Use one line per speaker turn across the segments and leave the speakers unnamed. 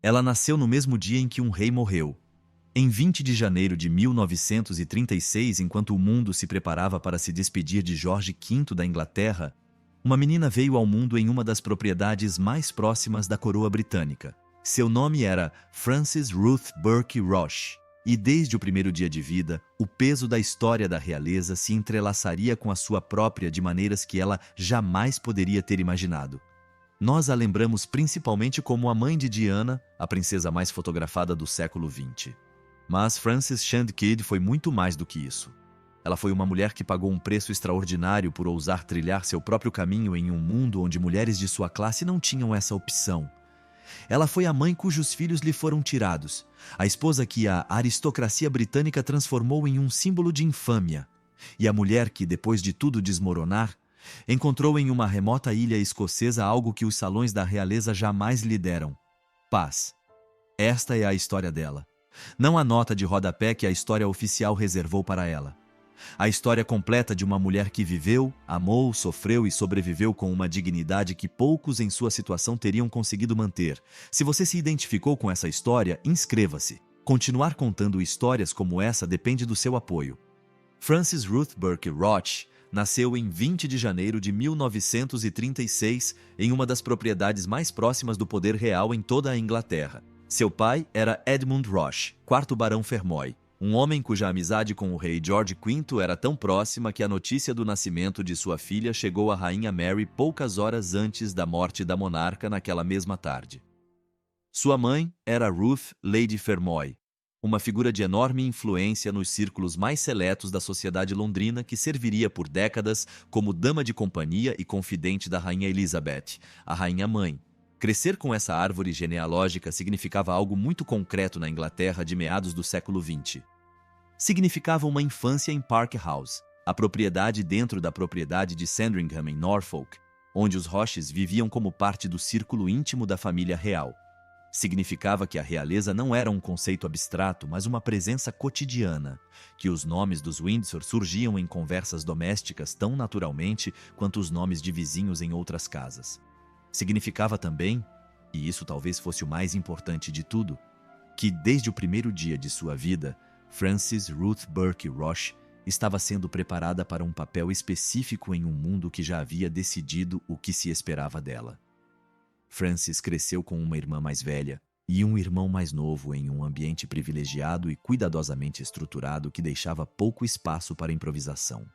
Ela nasceu no mesmo dia em que um rei morreu. Em 20 de janeiro de 1936, enquanto o mundo se preparava para se despedir de Jorge V da Inglaterra, uma menina veio ao mundo em uma das propriedades mais próximas da coroa britânica. Seu nome era Frances Ruth Burke Roche, e desde o primeiro dia de vida, o peso da história da realeza se entrelaçaria com a sua própria de maneiras que ela jamais poderia ter imaginado. Nós a lembramos principalmente como a mãe de Diana, a princesa mais fotografada do século XX. Mas Frances Shand Kidd foi muito mais do que isso. Ela foi uma mulher que pagou um preço extraordinário por ousar trilhar seu próprio caminho em um mundo onde mulheres de sua classe não tinham essa opção. Ela foi a mãe cujos filhos lhe foram tirados, a esposa que a aristocracia britânica transformou em um símbolo de infâmia, e a mulher que, depois de tudo desmoronar, encontrou em uma remota ilha escocesa algo que os salões da realeza jamais lhe deram: paz. Esta é a história dela. Não a nota de rodapé que a história oficial reservou para ela. A história completa de uma mulher que viveu, amou, sofreu e sobreviveu com uma dignidade que poucos em sua situação teriam conseguido manter. Se você se identificou com essa história, inscreva-se. Continuar contando histórias como essa depende do seu apoio. Frances Ruth Burke Roche nasceu em 20 de janeiro de 1936 em uma das propriedades mais próximas do poder real em toda a Inglaterra. Seu pai era Edmund Roche, quarto barão Fermoy, um homem cuja amizade com o rei George V era tão próxima que a notícia do nascimento de sua filha chegou à rainha Mary poucas horas antes da morte da monarca naquela mesma tarde. Sua mãe era Ruth Lady Fermoy, uma figura de enorme influência nos círculos mais seletos da sociedade londrina que serviria por décadas como dama de companhia e confidente da rainha Elizabeth, a rainha-mãe. Crescer com essa árvore genealógica significava algo muito concreto na Inglaterra de meados do século XX. Significava uma infância em Park House, a propriedade dentro da propriedade de Sandringham em Norfolk, onde os Roches viviam como parte do círculo íntimo da família real. Significava que a realeza não era um conceito abstrato, mas uma presença cotidiana, que os nomes dos Windsor surgiam em conversas domésticas tão naturalmente quanto os nomes de vizinhos em outras casas. Significava também, e isso talvez fosse o mais importante de tudo, que desde o primeiro dia de sua vida, Frances Ruth Burke Roche estava sendo preparada para um papel específico em um mundo que já havia decidido o que se esperava dela. Frances cresceu com uma irmã mais velha e um irmão mais novo em um ambiente privilegiado e cuidadosamente estruturado que deixava pouco espaço para improvisação.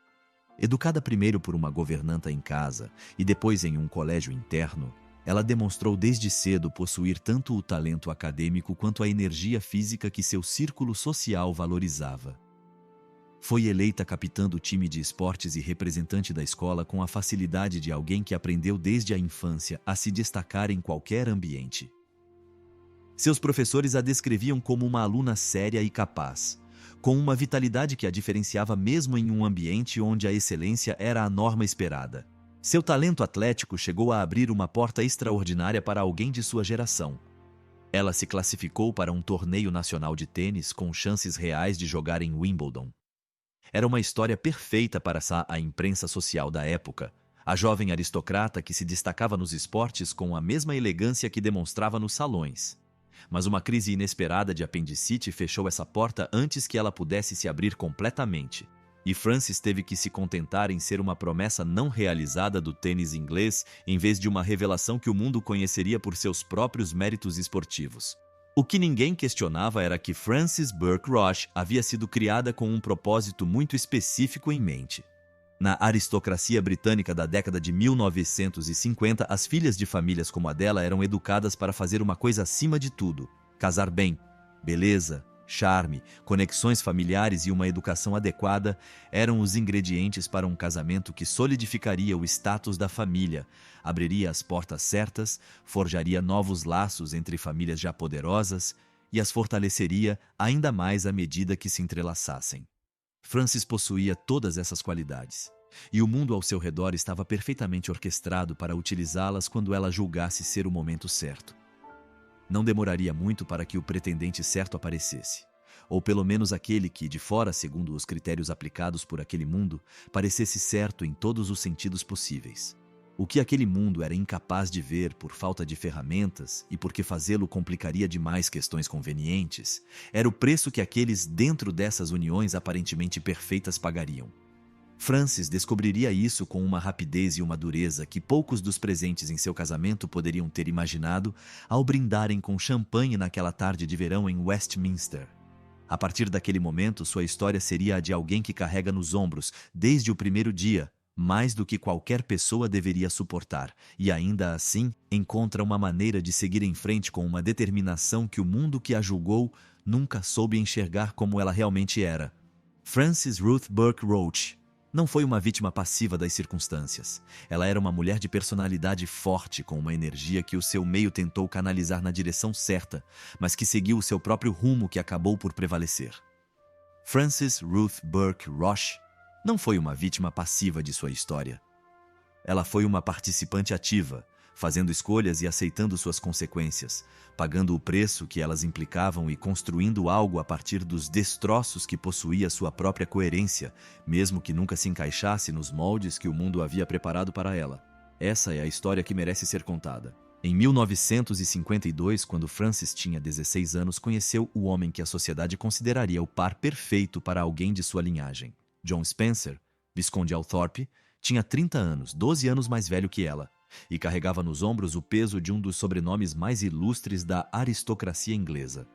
Educada primeiro por uma governanta em casa e depois em um colégio interno, ela demonstrou desde cedo possuir tanto o talento acadêmico quanto a energia física que seu círculo social valorizava. Foi eleita capitã do time de esportes e representante da escola com a facilidade de alguém que aprendeu desde a infância a se destacar em qualquer ambiente. Seus professores a descreviam como uma aluna séria e capaz, com uma vitalidade que a diferenciava mesmo em um ambiente onde a excelência era a norma esperada. Seu talento atlético chegou a abrir uma porta extraordinária para alguém de sua geração. Ela se classificou para um torneio nacional de tênis com chances reais de jogar em Wimbledon. Era uma história perfeita para a imprensa social da época, a jovem aristocrata que se destacava nos esportes com a mesma elegância que demonstrava nos salões. Mas uma crise inesperada de apendicite fechou essa porta antes que ela pudesse se abrir completamente. E Frances teve que se contentar em ser uma promessa não realizada do tênis inglês em vez de uma revelação que o mundo conheceria por seus próprios méritos esportivos. O que ninguém questionava era que Frances Burke Roche havia sido criada com um propósito muito específico em mente. Na aristocracia britânica da década de 1950, as filhas de famílias como a dela eram educadas para fazer uma coisa acima de tudo: casar bem. Beleza, charme, conexões familiares e uma educação adequada eram os ingredientes para um casamento que solidificaria o status da família, abriria as portas certas, forjaria novos laços entre famílias já poderosas e as fortaleceria ainda mais à medida que se entrelaçassem. Frances possuía todas essas qualidades, e o mundo ao seu redor estava perfeitamente orquestrado para utilizá-las quando ela julgasse ser o momento certo. Não demoraria muito para que o pretendente certo aparecesse, ou pelo menos aquele que, de fora, segundo os critérios aplicados por aquele mundo, parecesse certo em todos os sentidos possíveis. O que aquele mundo era incapaz de ver por falta de ferramentas e porque fazê-lo complicaria demais questões convenientes, era o preço que aqueles dentro dessas uniões aparentemente perfeitas pagariam. Francis descobriria isso com uma rapidez e uma dureza que poucos dos presentes em seu casamento poderiam ter imaginado ao brindarem com champanhe naquela tarde de verão em Westminster. A partir daquele momento, sua história seria a de alguém que carrega nos ombros, desde o primeiro dia, mais do que qualquer pessoa deveria suportar, e ainda assim encontra uma maneira de seguir em frente com uma determinação que o mundo que a julgou nunca soube enxergar como ela realmente era. Frances Ruth Burke Roach não foi uma vítima passiva das circunstâncias. Ela era uma mulher de personalidade forte, com uma energia que o seu meio tentou canalizar na direção certa, mas que seguiu o seu próprio rumo que acabou por prevalecer. Frances Ruth Burke Roach não foi uma vítima passiva de sua história. Ela foi uma participante ativa, fazendo escolhas e aceitando suas consequências, pagando o preço que elas implicavam e construindo algo a partir dos destroços que possuía sua própria coerência, mesmo que nunca se encaixasse nos moldes que o mundo havia preparado para ela. Essa é a história que merece ser contada. Em 1952, quando Frances tinha 16 anos, conheceu o homem que a sociedade consideraria o par perfeito para alguém de sua linhagem. John Spencer, visconde Althorpe, tinha 30 anos, 12 anos mais velho que ela, e carregava nos ombros o peso de um dos sobrenomes mais ilustres da aristocracia inglesa.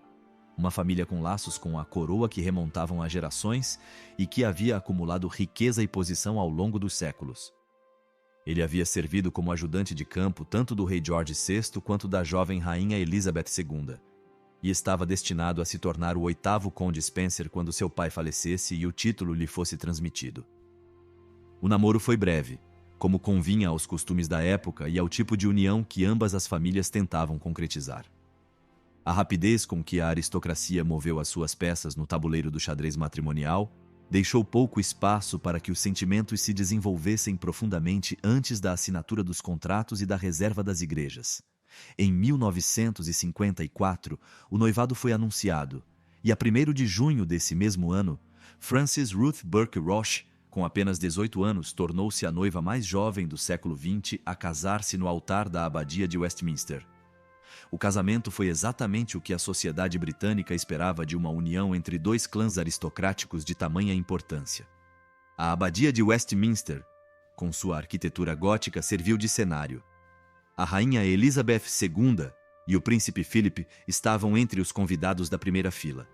Uma família com laços com a coroa que remontavam a gerações e que havia acumulado riqueza e posição ao longo dos séculos. Ele havia servido como ajudante de campo tanto do rei George VI quanto da jovem rainha Elizabeth II, e estava destinado a se tornar o 8º conde Spencer quando seu pai falecesse e o título lhe fosse transmitido. O namoro foi breve, como convinha aos costumes da época e ao tipo de união que ambas as famílias tentavam concretizar. A rapidez com que a aristocracia moveu as suas peças no tabuleiro do xadrez matrimonial deixou pouco espaço para que os sentimentos se desenvolvessem profundamente antes da assinatura dos contratos e da reserva das igrejas. Em 1954, o noivado foi anunciado, e a 1º de junho desse mesmo ano, Frances Ruth Burke Roach, com apenas 18 anos, tornou-se a noiva mais jovem do século XX a casar-se no altar da abadia de Westminster. O casamento foi exatamente o que a sociedade britânica esperava de uma união entre dois clãs aristocráticos de tamanha importância. A abadia de Westminster, com sua arquitetura gótica, serviu de cenário. A rainha Elizabeth II e o príncipe Philip estavam entre os convidados da primeira fila.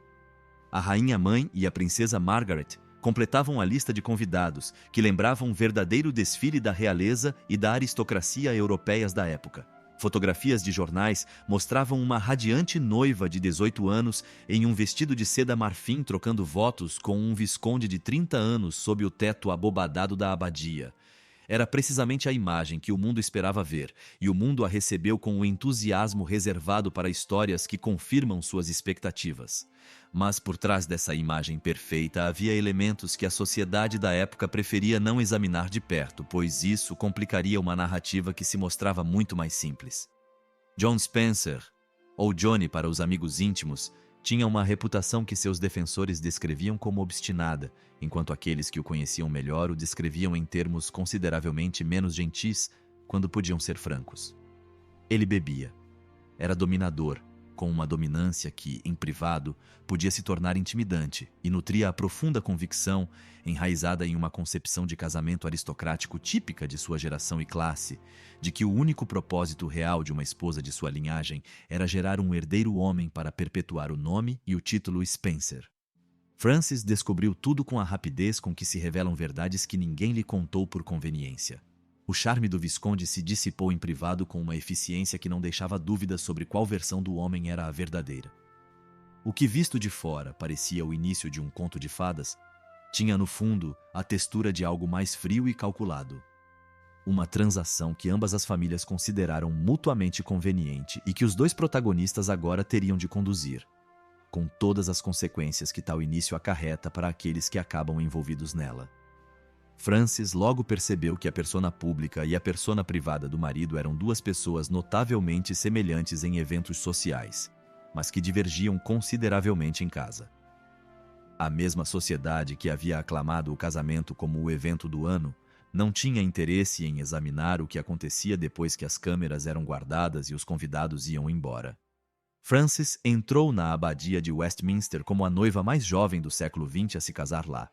A rainha-mãe e a princesa Margaret completavam a lista de convidados, que lembravam um verdadeiro desfile da realeza e da aristocracia europeias da época. Fotografias de jornais mostravam uma radiante noiva de 18 anos em um vestido de seda marfim trocando votos com um visconde de 30 anos sob o teto abobadado da abadia. Era precisamente a imagem que o mundo esperava ver, e o mundo a recebeu com o entusiasmo reservado para histórias que confirmam suas expectativas. Mas por trás dessa imagem perfeita havia elementos que a sociedade da época preferia não examinar de perto, pois isso complicaria uma narrativa que se mostrava muito mais simples. John Spencer, ou Johnny para os amigos íntimos, tinha uma reputação que seus defensores descreviam como obstinada, enquanto aqueles que o conheciam melhor o descreviam em termos consideravelmente menos gentis quando podiam ser francos. Ele bebia. Era dominador, com uma dominância que, em privado, podia se tornar intimidante e nutria a profunda convicção, enraizada em uma concepção de casamento aristocrático típica de sua geração e classe, de que o único propósito real de uma esposa de sua linhagem era gerar um herdeiro homem para perpetuar o nome e o título Spencer. Frances descobriu tudo com a rapidez com que se revelam verdades que ninguém lhe contou por conveniência. O charme do visconde se dissipou em privado com uma eficiência que não deixava dúvidas sobre qual versão do homem era a verdadeira. O que visto de fora parecia o início de um conto de fadas, tinha no fundo a textura de algo mais frio e calculado. Uma transação que ambas as famílias consideraram mutuamente conveniente e que os dois protagonistas agora teriam de conduzir, com todas as consequências que tal início acarreta para aqueles que acabam envolvidos nela. Frances logo percebeu que a persona pública e a persona privada do marido eram duas pessoas notavelmente semelhantes em eventos sociais, mas que divergiam consideravelmente em casa. A mesma sociedade que havia aclamado o casamento como o evento do ano, Não tinha interesse em examinar o que acontecia depois que as câmeras eram guardadas e os convidados iam embora. Frances entrou na abadia de Westminster como a noiva mais jovem do século XX a se casar lá.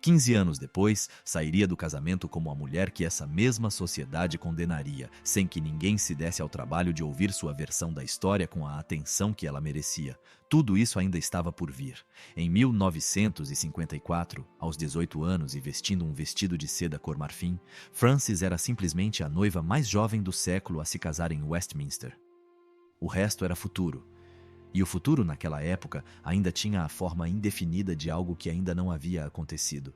15 anos depois, sairia do casamento como a mulher que essa mesma sociedade condenaria, sem que ninguém se desse ao trabalho de ouvir sua versão da história com a atenção que ela merecia. Tudo isso ainda estava por vir. Em 1954, aos 18 anos e vestindo um vestido de seda cor marfim, Frances era simplesmente a noiva mais jovem do século a se casar em Westminster. O resto era futuro. E o futuro, naquela época, ainda tinha a forma indefinida de algo que ainda não havia acontecido.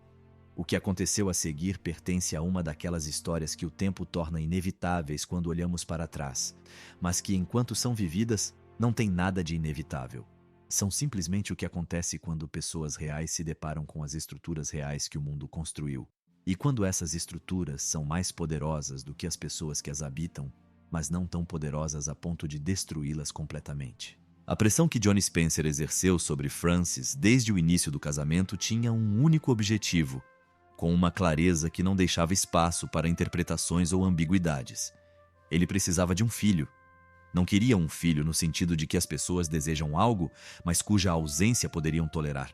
O que aconteceu a seguir pertence a uma daquelas histórias que o tempo torna inevitáveis quando olhamos para trás, mas que, enquanto são vividas, não tem nada de inevitável. São simplesmente o que acontece quando pessoas reais se deparam com as estruturas reais que o mundo construiu. E quando essas estruturas são mais poderosas do que as pessoas que as habitam, mas não tão poderosas a ponto de destruí-las completamente. A pressão que Johnny Spencer exerceu sobre Frances desde o início do casamento tinha um único objetivo, com uma clareza que não deixava espaço para interpretações ou ambiguidades. Ele precisava de um filho. Não queria um filho no sentido de que as pessoas desejam algo, mas cuja ausência poderiam tolerar.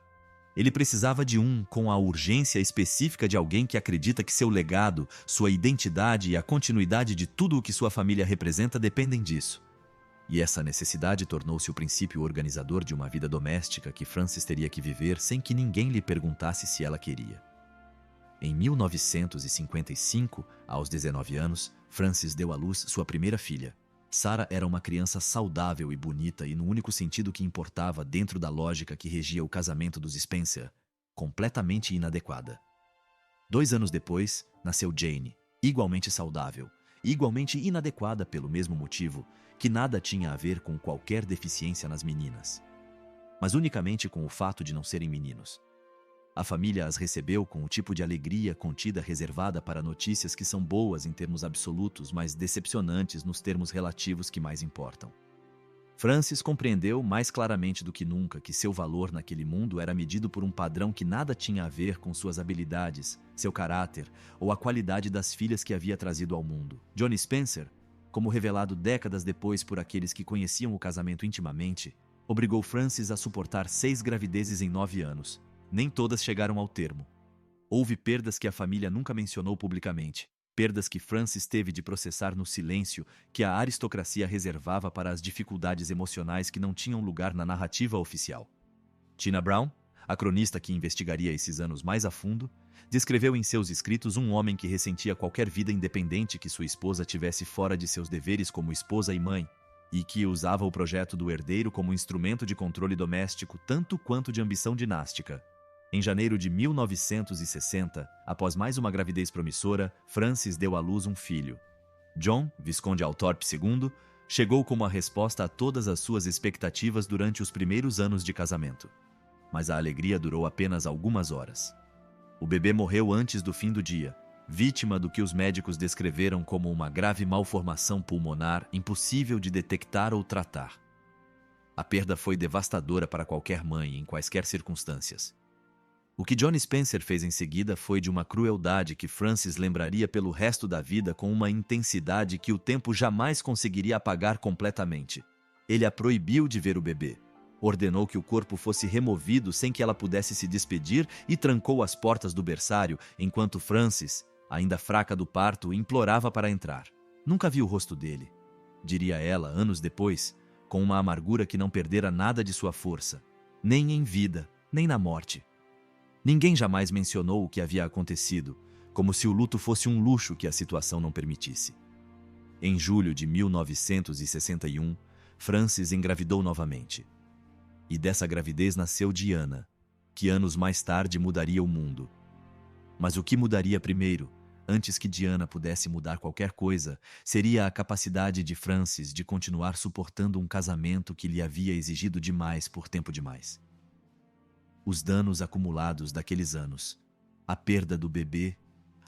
Ele precisava de um com a urgência específica de alguém que acredita que seu legado, sua identidade e a continuidade de tudo o que sua família representa dependem disso. E essa necessidade tornou-se o princípio organizador de uma vida doméstica que Frances teria que viver sem que ninguém lhe perguntasse se ela queria. Em 1955, aos 19 anos, Frances deu à luz sua primeira filha. Sarah era uma criança saudável e bonita e no único sentido que importava dentro da lógica que regia o casamento dos Spencer, completamente inadequada. 2 anos depois, nasceu Jane, igualmente saudável, igualmente inadequada pelo mesmo motivo, que nada tinha a ver com qualquer deficiência nas meninas, mas unicamente com o fato de não serem meninos. A família as recebeu com o tipo de alegria contida reservada para notícias que são boas em termos absolutos, mas decepcionantes nos termos relativos que mais importam. Frances compreendeu mais claramente do que nunca que seu valor naquele mundo era medido por um padrão que nada tinha a ver com suas habilidades, seu caráter ou a qualidade das filhas que havia trazido ao mundo. Johnny Spencer, como revelado décadas depois por aqueles que conheciam o casamento intimamente, obrigou Frances a suportar 6 gravidezes em 9 anos. Nem todas chegaram ao termo. Houve perdas que a família nunca mencionou publicamente, perdas que Frances teve de processar no silêncio que a aristocracia reservava para as dificuldades emocionais que não tinham lugar na narrativa oficial. Tina Brown, a cronista que investigaria esses anos mais a fundo, descreveu em seus escritos um homem que ressentia qualquer vida independente que sua esposa tivesse fora de seus deveres como esposa e mãe, e que usava o projeto do herdeiro como instrumento de controle doméstico tanto quanto de ambição dinástica. Em janeiro de 1960, após mais uma gravidez promissora, Frances deu à luz um filho. John, Visconde Althorpe II, chegou como a resposta a todas as suas expectativas durante os primeiros anos de casamento. Mas a alegria durou apenas algumas horas. O bebê morreu antes do fim do dia, vítima do que os médicos descreveram como uma grave malformação pulmonar impossível de detectar ou tratar. A perda foi devastadora para qualquer mãe, em quaisquer circunstâncias. O que Johnny Spencer fez em seguida foi de uma crueldade que Frances lembraria pelo resto da vida com uma intensidade que o tempo jamais conseguiria apagar completamente. Ele a proibiu de ver o bebê, ordenou que o corpo fosse removido sem que ela pudesse se despedir e trancou as portas do berçário enquanto Frances, ainda fraca do parto, implorava para entrar. Nunca vi o rosto dele, diria ela anos depois, com uma amargura que não perdera nada de sua força, nem em vida, nem na morte. Ninguém jamais mencionou o que havia acontecido, como se o luto fosse um luxo que a situação não permitisse. Em julho de 1961, Frances engravidou novamente. E dessa gravidez nasceu Diana, que anos mais tarde mudaria o mundo. Mas o que mudaria primeiro, antes que Diana pudesse mudar qualquer coisa, seria a capacidade de Frances de continuar suportando um casamento que lhe havia exigido demais por tempo demais. Os danos acumulados daqueles anos, a perda do bebê,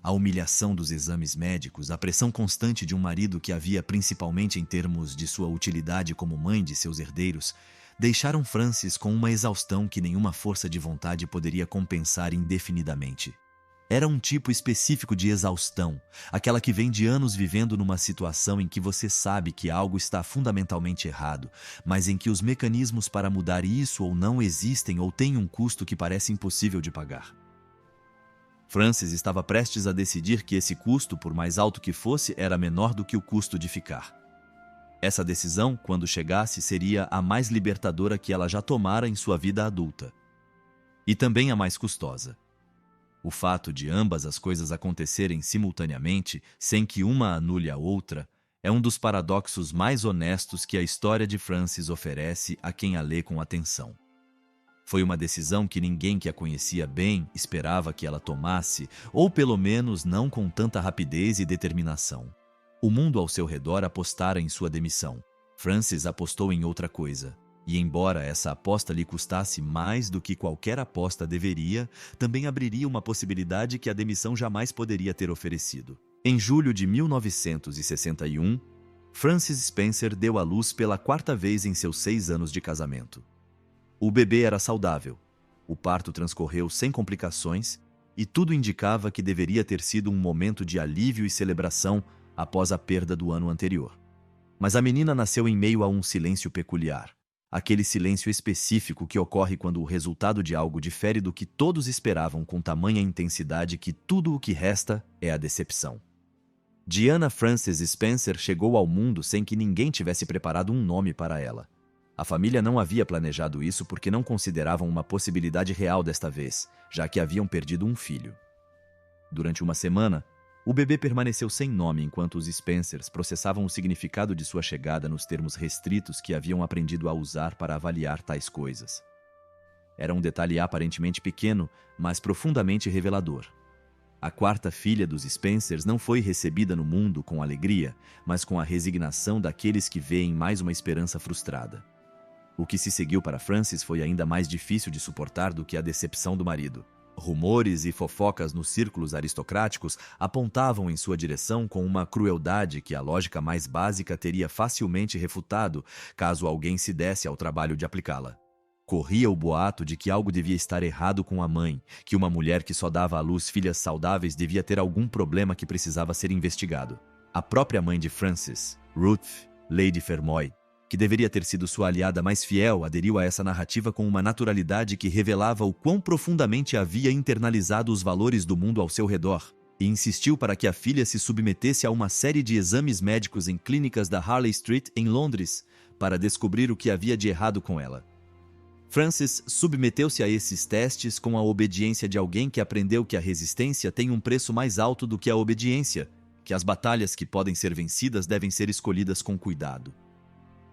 a humilhação dos exames médicos, a pressão constante de um marido que havia principalmente em termos de sua utilidade como mãe de seus herdeiros, deixaram Frances com uma exaustão que nenhuma força de vontade poderia compensar indefinidamente. Era um tipo específico de exaustão, aquela que vem de anos vivendo numa situação em que você sabe que algo está fundamentalmente errado, mas em que os mecanismos para mudar isso ou não existem ou têm um custo que parece impossível de pagar. Francis estava prestes a decidir que esse custo, por mais alto que fosse, era menor do que o custo de ficar. Essa decisão, quando chegasse, seria a mais libertadora que ela já tomara em sua vida adulta. E também a mais custosa. O fato de ambas as coisas acontecerem simultaneamente, sem que uma anule a outra, é um dos paradoxos mais honestos que a história de Francis oferece a quem a lê com atenção. Foi uma decisão que ninguém que a conhecia bem esperava que ela tomasse, ou pelo menos não com tanta rapidez e determinação. O mundo ao seu redor apostara em sua demissão. Francis apostou em outra coisa. E embora essa aposta lhe custasse mais do que qualquer aposta deveria, também abriria uma possibilidade que a demissão jamais poderia ter oferecido. Em julho de 1961, Francis Spencer deu à luz pela 4ª vez em seus 6 anos de casamento. O bebê era saudável, o parto transcorreu sem complicações e tudo indicava que deveria ter sido um momento de alívio e celebração após a perda do ano anterior. Mas a menina nasceu em meio a um silêncio peculiar. Aquele silêncio específico que ocorre quando o resultado de algo difere do que todos esperavam com tamanha intensidade que tudo o que resta é a decepção. Diana Frances Spencer chegou ao mundo sem que ninguém tivesse preparado um nome para ela. A família não havia planejado isso porque não consideravam uma possibilidade real desta vez, já que haviam perdido um filho. Durante uma semana, o bebê permaneceu sem nome enquanto os Spencers processavam o significado de sua chegada nos termos restritos que haviam aprendido a usar para avaliar tais coisas. Era um detalhe aparentemente pequeno, mas profundamente revelador. A 4ª filha dos Spencers não foi recebida no mundo com alegria, mas com a resignação daqueles que veem mais uma esperança frustrada. O que se seguiu para Francis foi ainda mais difícil de suportar do que a decepção do marido. Rumores e fofocas nos círculos aristocráticos apontavam em sua direção com uma crueldade que a lógica mais básica teria facilmente refutado caso alguém se desse ao trabalho de aplicá-la. Corria o boato de que algo devia estar errado com a mãe, que uma mulher que só dava à luz filhas saudáveis devia ter algum problema que precisava ser investigado. A própria mãe de Francis, Ruth, Lady Fermoy, que deveria ter sido sua aliada mais fiel, aderiu a essa narrativa com uma naturalidade que revelava o quão profundamente havia internalizado os valores do mundo ao seu redor, e insistiu para que a filha se submetesse a uma série de exames médicos em clínicas da Harley Street, em Londres, para descobrir o que havia de errado com ela. Francis submeteu-se a esses testes com a obediência de alguém que aprendeu que a resistência tem um preço mais alto do que a obediência, que as batalhas que podem ser vencidas devem ser escolhidas com cuidado.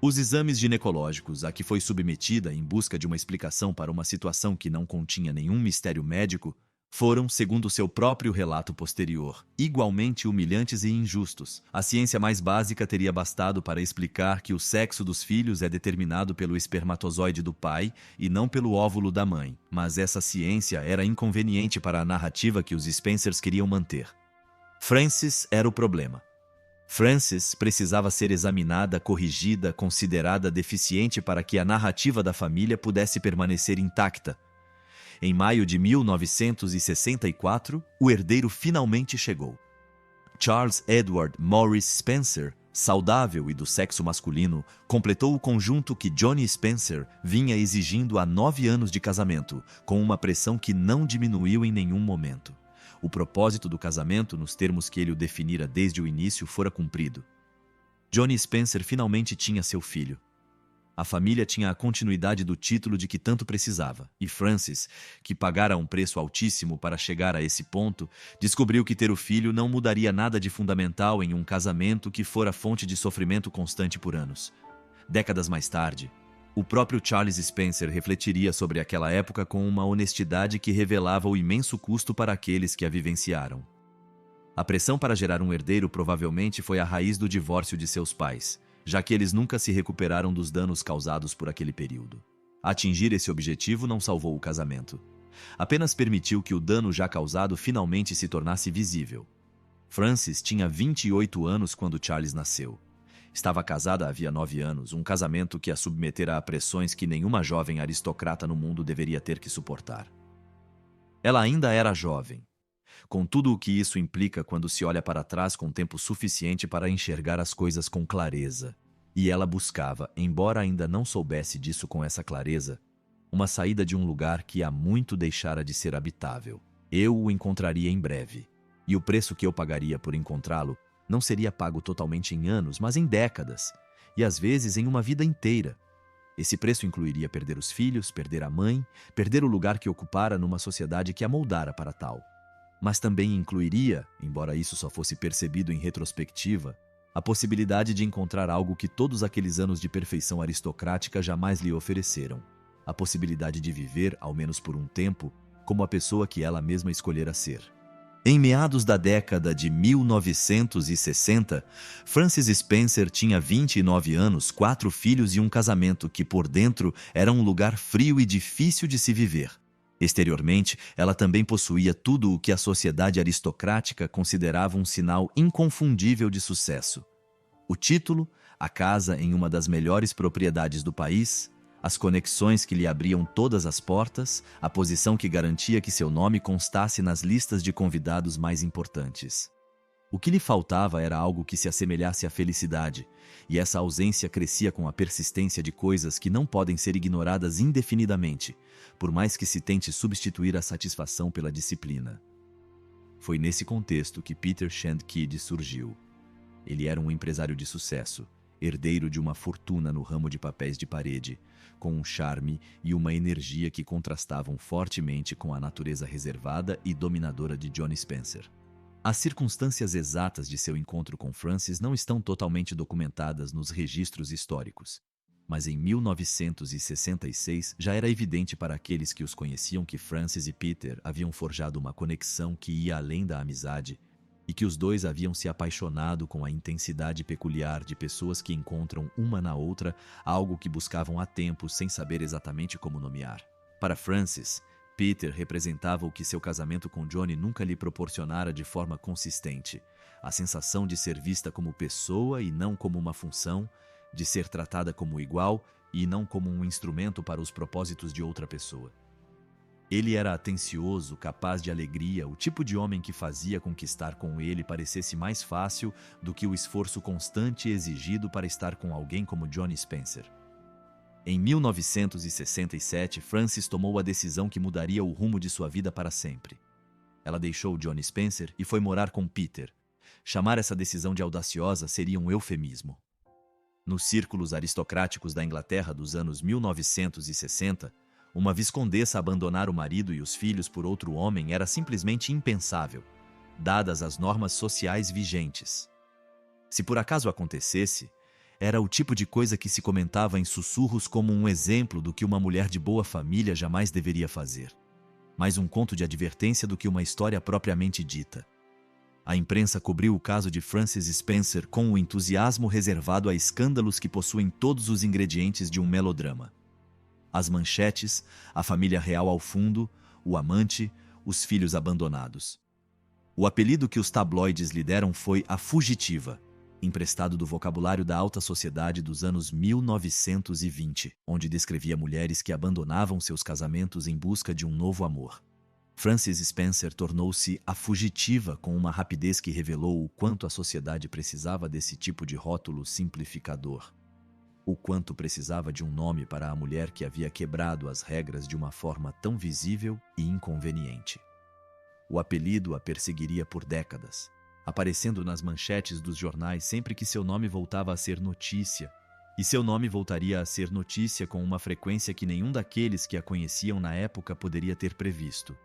Os exames ginecológicos a que foi submetida em busca de uma explicação para uma situação que não continha nenhum mistério médico foram, segundo seu próprio relato posterior, igualmente humilhantes e injustos. A ciência mais básica teria bastado para explicar que o sexo dos filhos é determinado pelo espermatozoide do pai e não pelo óvulo da mãe, mas essa ciência era inconveniente para a narrativa que os Spencers queriam manter. Francis era o problema. Francis precisava ser examinada, corrigida, considerada deficiente para que a narrativa da família pudesse permanecer intacta. Em maio de 1964, o herdeiro finalmente chegou. Charles Edward Morris Spencer, saudável e do sexo masculino, completou o conjunto que Johnny Spencer vinha exigindo há 9 anos de casamento, com uma pressão que não diminuiu em nenhum momento. O propósito do casamento, nos termos que ele o definira desde o início, fora cumprido. Johnny Spencer finalmente tinha seu filho. A família tinha a continuidade do título de que tanto precisava, e Francis, que pagara um preço altíssimo para chegar a esse ponto, descobriu que ter o filho não mudaria nada de fundamental em um casamento que fora fonte de sofrimento constante por anos. Décadas mais tarde, o próprio Charles Spencer refletiria sobre aquela época com uma honestidade que revelava o imenso custo para aqueles que a vivenciaram. A pressão para gerar um herdeiro provavelmente foi a raiz do divórcio de seus pais, já que eles nunca se recuperaram dos danos causados por aquele período. Atingir esse objetivo não salvou o casamento. Apenas permitiu que o dano já causado finalmente se tornasse visível. Francis tinha 28 anos quando Charles nasceu. Estava casada havia 9 anos, um casamento que a submetera a pressões que nenhuma jovem aristocrata no mundo deveria ter que suportar. Ela ainda era jovem. com tudo o que isso implica quando se olha para trás com tempo suficiente para enxergar as coisas com clareza. E ela buscava, embora ainda não soubesse disso com essa clareza, uma saída de um lugar que há muito deixara de ser habitável. Eu o encontraria em breve, e o preço que eu pagaria por encontrá-lo não seria pago totalmente em anos, mas em décadas, e às vezes em uma vida inteira. Esse preço incluiria perder os filhos, perder a mãe, perder o lugar que ocupara numa sociedade que a moldara para tal. Mas também incluiria, embora isso só fosse percebido em retrospectiva, a possibilidade de encontrar algo que todos aqueles anos de perfeição aristocrática jamais lhe ofereceram. A possibilidade de viver, ao menos por um tempo, como a pessoa que ela mesma escolhera ser. Em meados da década de 1960, Francis Spencer tinha 29 anos, 4 filhos e um casamento que, por dentro, era um lugar frio e difícil de se viver. Exteriormente, ela também possuía tudo o que a sociedade aristocrática considerava um sinal inconfundível de sucesso. O título, a casa em uma das melhores propriedades do país, as conexões que lhe abriam todas as portas, a posição que garantia que seu nome constasse nas listas de convidados mais importantes. O que lhe faltava era algo que se assemelhasse à felicidade, e essa ausência crescia com a persistência de coisas que não podem ser ignoradas indefinidamente, por mais que se tente substituir a satisfação pela disciplina. Foi nesse contexto que Peter Shandkid surgiu. Ele era um empresário de sucesso, herdeiro de uma fortuna no ramo de papéis de parede, com um charme e uma energia que contrastavam fortemente com a natureza reservada e dominadora de Johnny Spencer. As circunstâncias exatas de seu encontro com Francis não estão totalmente documentadas nos registros históricos, mas em 1966 já era evidente para aqueles que os conheciam que Francis e Peter haviam forjado uma conexão que ia além da amizade e que os dois haviam se apaixonado com a intensidade peculiar de pessoas que encontram uma na outra algo que buscavam há tempos sem saber exatamente como nomear. Para Francis, Peter representava o que seu casamento com Johnny nunca lhe proporcionara de forma consistente: a sensação de ser vista como pessoa e não como uma função, de ser tratada como igual e não como um instrumento para os propósitos de outra pessoa. Ele era atencioso, capaz de alegria, o tipo de homem que fazia com que estar com ele parecesse mais fácil do que o esforço constante exigido para estar com alguém como Johnny Spencer. Em 1967, Francis tomou a decisão que mudaria o rumo de sua vida para sempre. Ela deixou Johnny Spencer e foi morar com Peter. Chamar essa decisão de audaciosa seria um eufemismo. Nos círculos aristocráticos da Inglaterra dos anos 1960, uma viscondessa abandonar o marido e os filhos por outro homem era simplesmente impensável, dadas as normas sociais vigentes. Se por acaso acontecesse, era o tipo de coisa que se comentava em sussurros como um exemplo do que uma mulher de boa família jamais deveria fazer. Mais um conto de advertência do que uma história propriamente dita. A imprensa cobriu o caso de Francis Spencer com o entusiasmo reservado a escândalos que possuem todos os ingredientes de um melodrama. As manchetes, a família real ao fundo, o amante, os filhos abandonados. O apelido que os tabloides lhe deram foi a fugitiva, emprestado do vocabulário da alta sociedade dos anos 1920, onde descrevia mulheres que abandonavam seus casamentos em busca de um novo amor. Francis Spencer tornou-se a fugitiva com uma rapidez que revelou o quanto a sociedade precisava desse tipo de rótulo simplificador. O quanto precisava de um nome para a mulher que havia quebrado as regras de uma forma tão visível e inconveniente. O apelido a perseguiria por décadas, aparecendo nas manchetes dos jornais sempre que seu nome voltava a ser notícia, e seu nome voltaria a ser notícia com uma frequência que nenhum daqueles que a conheciam na época poderia ter previsto.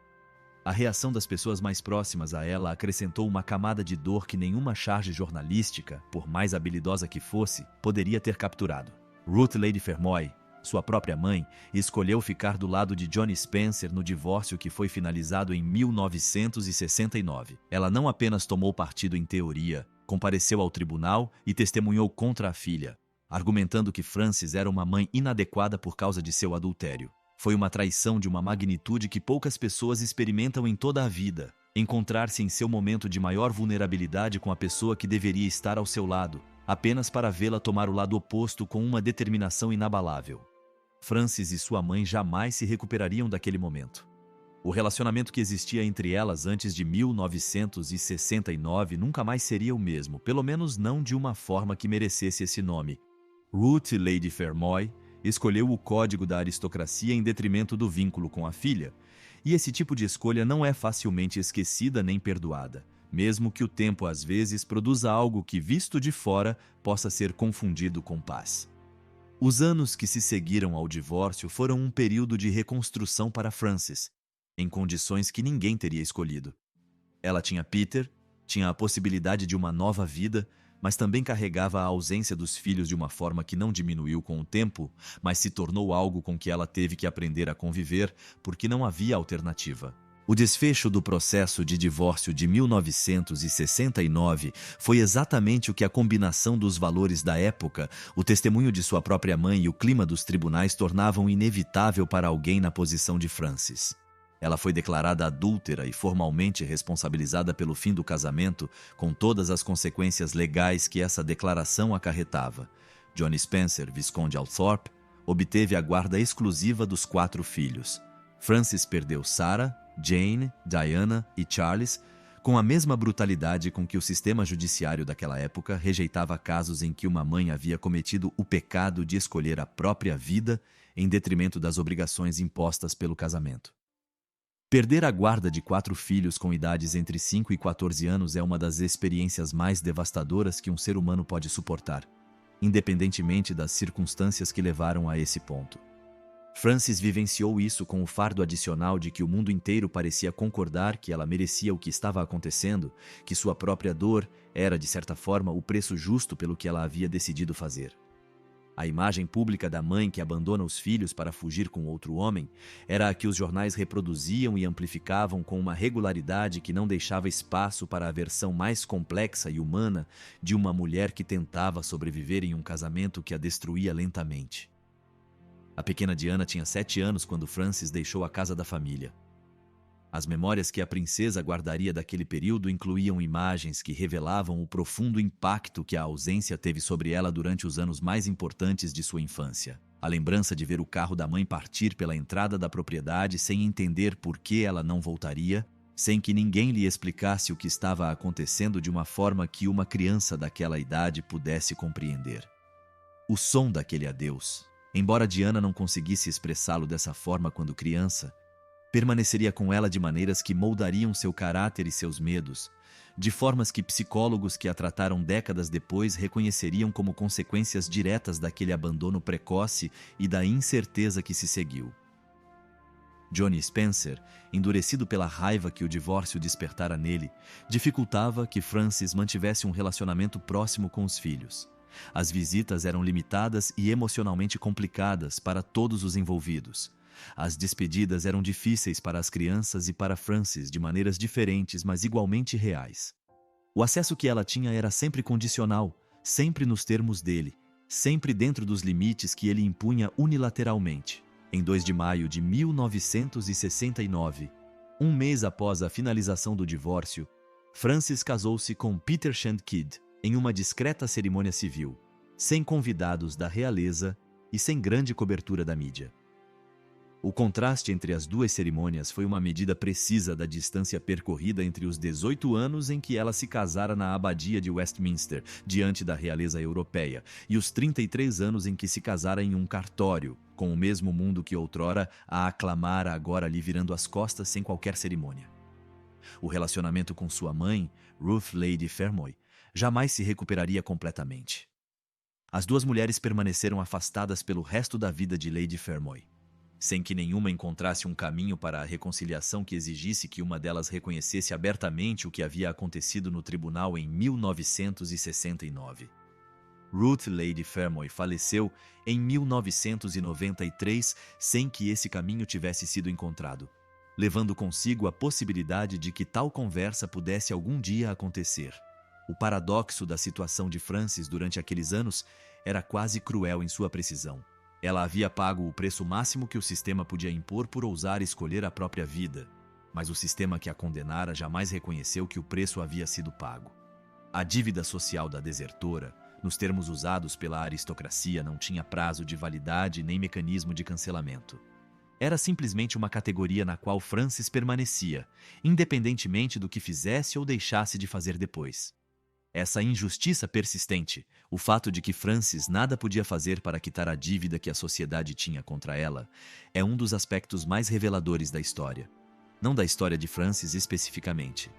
A reação das pessoas mais próximas a ela acrescentou uma camada de dor que nenhuma charge jornalística, por mais habilidosa que fosse, poderia ter capturado. Ruth Lady Fermoy, sua própria mãe, escolheu ficar do lado de Johnny Spencer no divórcio que foi finalizado em 1969. Ela não apenas tomou partido em teoria, compareceu ao tribunal e testemunhou contra a filha, argumentando que Francis era uma mãe inadequada por causa de seu adultério. Foi uma traição de uma magnitude que poucas pessoas experimentam em toda a vida. Encontrar-se em seu momento de maior vulnerabilidade com a pessoa que deveria estar ao seu lado, apenas para vê-la tomar o lado oposto com uma determinação inabalável. Francis e sua mãe jamais se recuperariam daquele momento. O relacionamento que existia entre elas antes de 1969 nunca mais seria o mesmo, pelo menos não de uma forma que merecesse esse nome. Ruth Lady Fermoy escolheu o código da aristocracia em detrimento do vínculo com a filha, e esse tipo de escolha não é facilmente esquecida nem perdoada, mesmo que o tempo às vezes produza algo que, visto de fora, possa ser confundido com paz. Os anos que se seguiram ao divórcio foram um período de reconstrução para Frances, em condições que ninguém teria escolhido. Ela tinha Peter, tinha a possibilidade de uma nova vida, mas também carregava a ausência dos filhos de uma forma que não diminuiu com o tempo, mas se tornou algo com que ela teve que aprender a conviver, porque não havia alternativa. O desfecho do processo de divórcio de 1969 foi exatamente o que a combinação dos valores da época, o testemunho de sua própria mãe e o clima dos tribunais tornavam inevitável para alguém na posição de Frances. Ela foi declarada adúltera e formalmente responsabilizada pelo fim do casamento, com todas as consequências legais que essa declaração acarretava. Johnny Spencer, Visconde Althorpe, obteve a guarda exclusiva dos 4 filhos. Frances perdeu Sarah, Jane, Diana e Charles, com a mesma brutalidade com que o sistema judiciário daquela época rejeitava casos em que uma mãe havia cometido o pecado de escolher a própria vida em detrimento das obrigações impostas pelo casamento. Perder a guarda de 4 filhos com idades entre 5 e 14 anos é uma das experiências mais devastadoras que um ser humano pode suportar, independentemente das circunstâncias que levaram a esse ponto. Frances vivenciou isso com o fardo adicional de que o mundo inteiro parecia concordar que ela merecia o que estava acontecendo, que sua própria dor era, de certa forma, o preço justo pelo que ela havia decidido fazer. A imagem pública da mãe que abandona os filhos para fugir com outro homem era a que os jornais reproduziam e amplificavam com uma regularidade que não deixava espaço para a versão mais complexa e humana de uma mulher que tentava sobreviver em um casamento que a destruía lentamente. A pequena Diana tinha 7 anos quando Frances deixou a casa da família. As memórias que a princesa guardaria daquele período incluíam imagens que revelavam o profundo impacto que a ausência teve sobre ela durante os anos mais importantes de sua infância. A lembrança de ver o carro da mãe partir pela entrada da propriedade sem entender por que ela não voltaria, sem que ninguém lhe explicasse o que estava acontecendo de uma forma que uma criança daquela idade pudesse compreender. O som daquele adeus, embora Diana não conseguisse expressá-lo dessa forma quando criança, permaneceria com ela de maneiras que moldariam seu caráter e seus medos, de formas que psicólogos que a trataram décadas depois reconheceriam como consequências diretas daquele abandono precoce e da incerteza que se seguiu. Johnny Spencer, endurecido pela raiva que o divórcio despertara nele, dificultava que Frances mantivesse um relacionamento próximo com os filhos. As visitas eram limitadas e emocionalmente complicadas para todos os envolvidos. As despedidas eram difíceis para as crianças e para Frances de maneiras diferentes, mas igualmente reais. O acesso que ela tinha era sempre condicional, sempre nos termos dele, sempre dentro dos limites que ele impunha unilateralmente. Em 2 de maio de 1969, um mês após a finalização do divórcio, Frances casou-se com Peter Shandkid em uma discreta cerimônia civil, sem convidados da realeza e sem grande cobertura da mídia. O contraste entre as 2 cerimônias foi uma medida precisa da distância percorrida entre os 18 anos em que ela se casara na abadia de Westminster, diante da realeza europeia, e os 33 anos em que se casara em um cartório, com o mesmo mundo que outrora a aclamara agora lhe virando as costas sem qualquer cerimônia. O relacionamento com sua mãe, Ruth Lady Fermoy, jamais se recuperaria completamente. As 2 mulheres permaneceram afastadas pelo resto da vida de Lady Fermoy, sem que nenhuma encontrasse um caminho para a reconciliação que exigisse que uma delas reconhecesse abertamente o que havia acontecido no tribunal em 1969. Ruth Lady Fermoy faleceu em 1993 sem que esse caminho tivesse sido encontrado, levando consigo a possibilidade de que tal conversa pudesse algum dia acontecer. O paradoxo da situação de Frances durante aqueles anos era quase cruel em sua precisão. Ela havia pago o preço máximo que o sistema podia impor por ousar escolher a própria vida, mas o sistema que a condenara jamais reconheceu que o preço havia sido pago. A dívida social da desertora, nos termos usados pela aristocracia, não tinha prazo de validade nem mecanismo de cancelamento. Era simplesmente uma categoria na qual Francis permanecia, independentemente do que fizesse ou deixasse de fazer depois. Essa injustiça persistente, o fato de que Francis nada podia fazer para quitar a dívida que a sociedade tinha contra ela, é um dos aspectos mais reveladores da história. Não da história de Francis especificamente,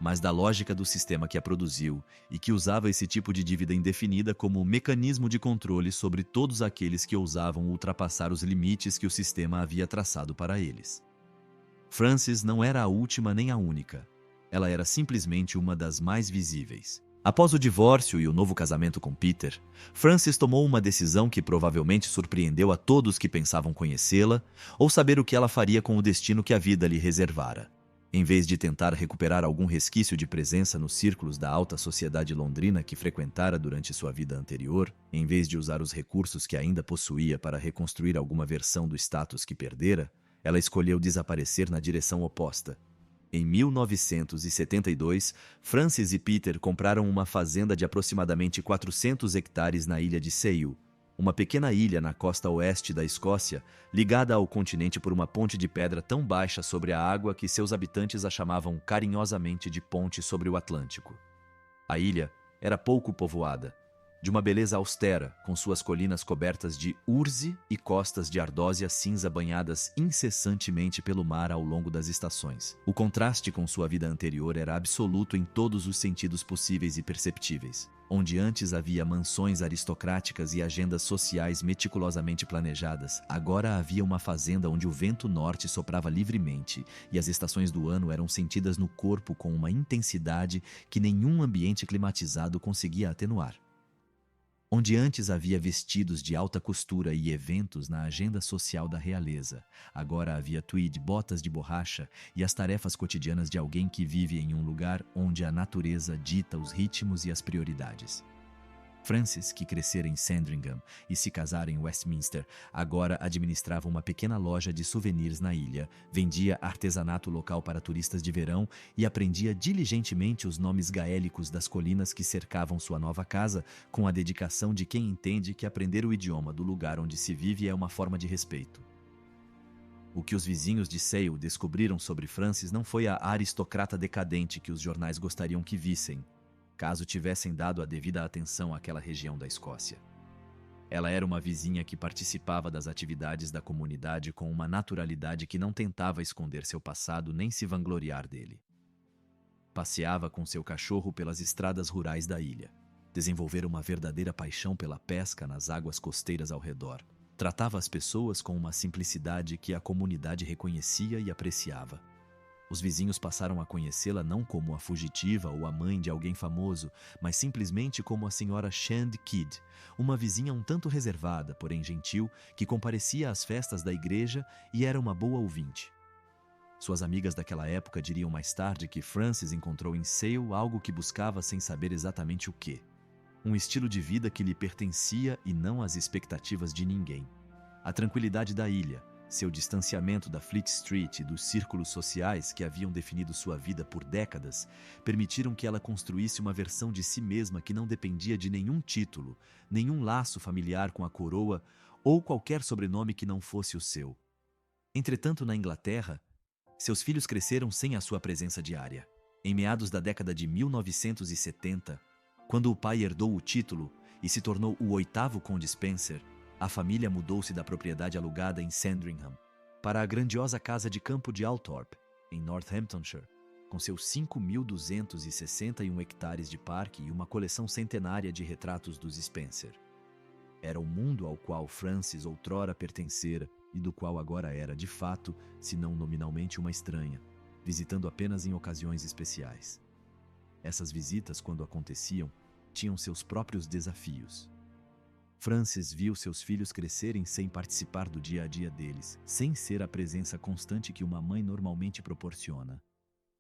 mas da lógica do sistema que a produziu e que usava esse tipo de dívida indefinida como um mecanismo de controle sobre todos aqueles que ousavam ultrapassar os limites que o sistema havia traçado para eles. Francis não era a última nem a única. Ela era simplesmente uma das mais visíveis. Após o divórcio e o novo casamento com Peter, Francis tomou uma decisão que provavelmente surpreendeu a todos que pensavam conhecê-la ou saber o que ela faria com o destino que a vida lhe reservara. Em vez de tentar recuperar algum resquício de presença nos círculos da alta sociedade londrina que frequentara durante sua vida anterior, em vez de usar os recursos que ainda possuía para reconstruir alguma versão do status que perdera, ela escolheu desaparecer na direção oposta. Em 1972, Francis e Peter compraram uma fazenda de aproximadamente 400 hectares na ilha de Sale, uma pequena ilha na costa oeste da Escócia, ligada ao continente por uma ponte de pedra tão baixa sobre a água que seus habitantes a chamavam carinhosamente de Ponte sobre o Atlântico. A ilha era pouco povoada, de uma beleza austera, com suas colinas cobertas de urze e costas de ardósia cinza banhadas incessantemente pelo mar ao longo das estações. O contraste com sua vida anterior era absoluto em todos os sentidos possíveis e perceptíveis. Onde antes havia mansões aristocráticas e agendas sociais meticulosamente planejadas, agora havia uma fazenda onde o vento norte soprava livremente e as estações do ano eram sentidas no corpo com uma intensidade que nenhum ambiente climatizado conseguia atenuar. Onde antes havia vestidos de alta costura e eventos na agenda social da realeza, agora havia tweed, botas de borracha e as tarefas cotidianas de alguém que vive em um lugar onde a natureza dita os ritmos e as prioridades. Francis, que crescera em Sandringham e se casara em Westminster, agora administrava uma pequena loja de souvenirs na ilha, vendia artesanato local para turistas de verão e aprendia diligentemente os nomes gaélicos das colinas que cercavam sua nova casa, com a dedicação de quem entende que aprender o idioma do lugar onde se vive é uma forma de respeito. O que os vizinhos de Sale descobriram sobre Francis não foi a aristocrata decadente que os jornais gostariam que vissem, caso tivessem dado a devida atenção àquela região da Escócia. Ela era uma vizinha que participava das atividades da comunidade com uma naturalidade que não tentava esconder seu passado nem se vangloriar dele. Passeava com seu cachorro pelas estradas rurais da ilha. Desenvolvera uma verdadeira paixão pela pesca nas águas costeiras ao redor. Tratava as pessoas com uma simplicidade que a comunidade reconhecia e apreciava. Os vizinhos passaram a conhecê-la não como a fugitiva ou a mãe de alguém famoso, mas simplesmente como a senhora Shand Kidd, uma vizinha um tanto reservada, porém gentil, que comparecia às festas da igreja e era uma boa ouvinte. Suas amigas daquela época diriam mais tarde que Francis encontrou em Sale algo que buscava sem saber exatamente o quê. Um estilo de vida que lhe pertencia e não às expectativas de ninguém. A tranquilidade da ilha, seu distanciamento da Fleet Street e dos círculos sociais que haviam definido sua vida por décadas permitiram que ela construísse uma versão de si mesma que não dependia de nenhum título, nenhum laço familiar com a coroa ou qualquer sobrenome que não fosse o seu. Entretanto, na Inglaterra, seus filhos cresceram sem a sua presença diária. Em meados da década de 1970, quando o pai herdou o título e se tornou o 8º Conde Spencer, a família mudou-se da propriedade alugada em Sandringham para a grandiosa casa de campo de Althorpe, em Northamptonshire, com seus 5.261 hectares de parque e uma coleção centenária de retratos dos Spencer. Era o mundo ao qual Francis outrora pertencera e do qual agora era, de fato, se não nominalmente uma estranha, visitando apenas em ocasiões especiais. Essas visitas, quando aconteciam, tinham seus próprios desafios. Francis viu seus filhos crescerem sem participar do dia a dia deles, sem ser a presença constante que uma mãe normalmente proporciona.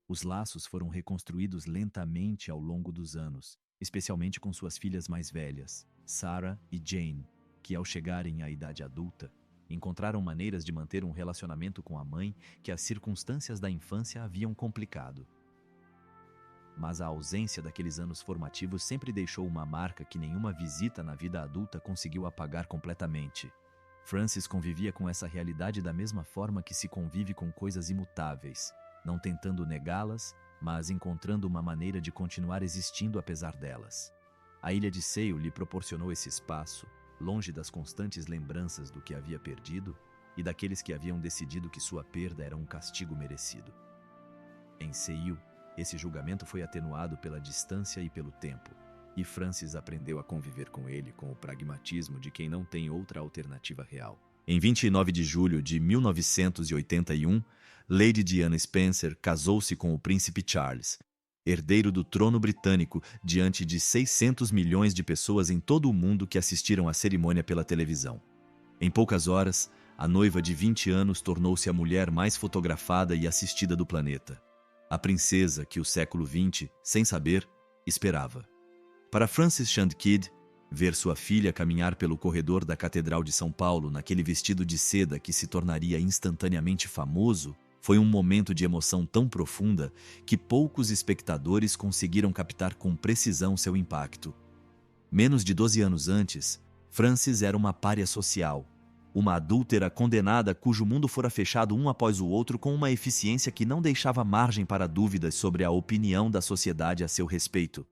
Os laços foram reconstruídos lentamente ao longo dos anos, especialmente com suas filhas mais velhas, Sarah e Jane, que ao chegarem à idade adulta, encontraram maneiras de manter um relacionamento com a mãe que as circunstâncias da infância haviam complicado. Mas a ausência daqueles anos formativos sempre deixou uma marca que nenhuma visita na vida adulta conseguiu apagar completamente. Francis convivia com essa realidade da mesma forma que se convive com coisas imutáveis, não tentando negá-las, mas encontrando uma maneira de continuar existindo apesar delas. A ilha de Seio lhe proporcionou esse espaço, longe das constantes lembranças do que havia perdido e daqueles que haviam decidido que sua perda era um castigo merecido. Em Seio, esse julgamento foi atenuado pela distância e pelo tempo, e Francis aprendeu a conviver com ele com o pragmatismo de quem não tem outra alternativa real. Em 29 de julho de 1981, Lady Diana Spencer casou-se com o príncipe Charles, herdeiro do trono britânico, diante de 600 milhões de pessoas em todo o mundo que assistiram à cerimônia pela televisão. Em poucas horas, a noiva de 20 anos tornou-se a mulher mais fotografada e assistida do planeta. A princesa que o século XX, sem saber, esperava. Para Francis Shand Kidd, ver sua filha caminhar pelo corredor da Catedral de São Paulo naquele vestido de seda que se tornaria instantaneamente famoso foi um momento de emoção tão profunda que poucos espectadores conseguiram captar com precisão seu impacto. Menos de 12 anos antes, Francis era uma pária social, uma adúltera condenada cujo mundo fora fechado um após o outro com uma eficiência que não deixava margem para dúvidas sobre a opinião da sociedade a seu respeito.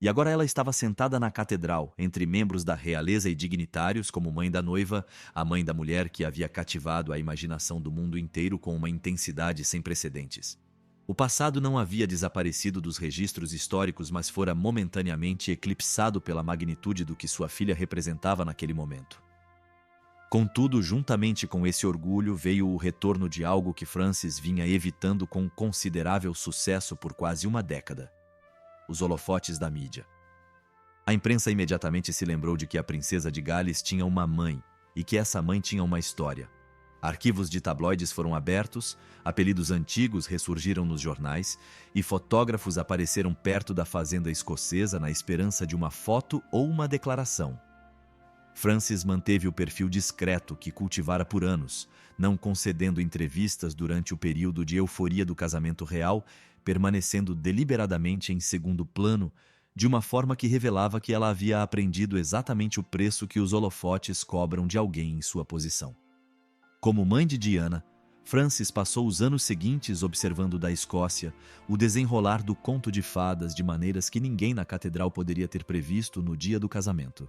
E agora ela estava sentada na catedral, entre membros da realeza e dignitários, como mãe da noiva, a mãe da mulher que havia cativado a imaginação do mundo inteiro com uma intensidade sem precedentes. O passado não havia desaparecido dos registros históricos, mas fora momentaneamente eclipsado pela magnitude do que sua filha representava naquele momento. Contudo, juntamente com esse orgulho, veio o retorno de algo que Francis vinha evitando com considerável sucesso por quase uma década: os holofotes da mídia. A imprensa imediatamente se lembrou de que a princesa de Gales tinha uma mãe e que essa mãe tinha uma história. Arquivos de tabloides foram abertos, apelidos antigos ressurgiram nos jornais e fotógrafos apareceram perto da fazenda escocesa na esperança de uma foto ou uma declaração. Francis manteve o perfil discreto que cultivara por anos, não concedendo entrevistas durante o período de euforia do casamento real, permanecendo deliberadamente em segundo plano, de uma forma que revelava que ela havia aprendido exatamente o preço que os holofotes cobram de alguém em sua posição. Como mãe de Diana, Francis passou os anos seguintes observando da Escócia o desenrolar do conto de fadas de maneiras que ninguém na catedral poderia ter previsto no dia do casamento.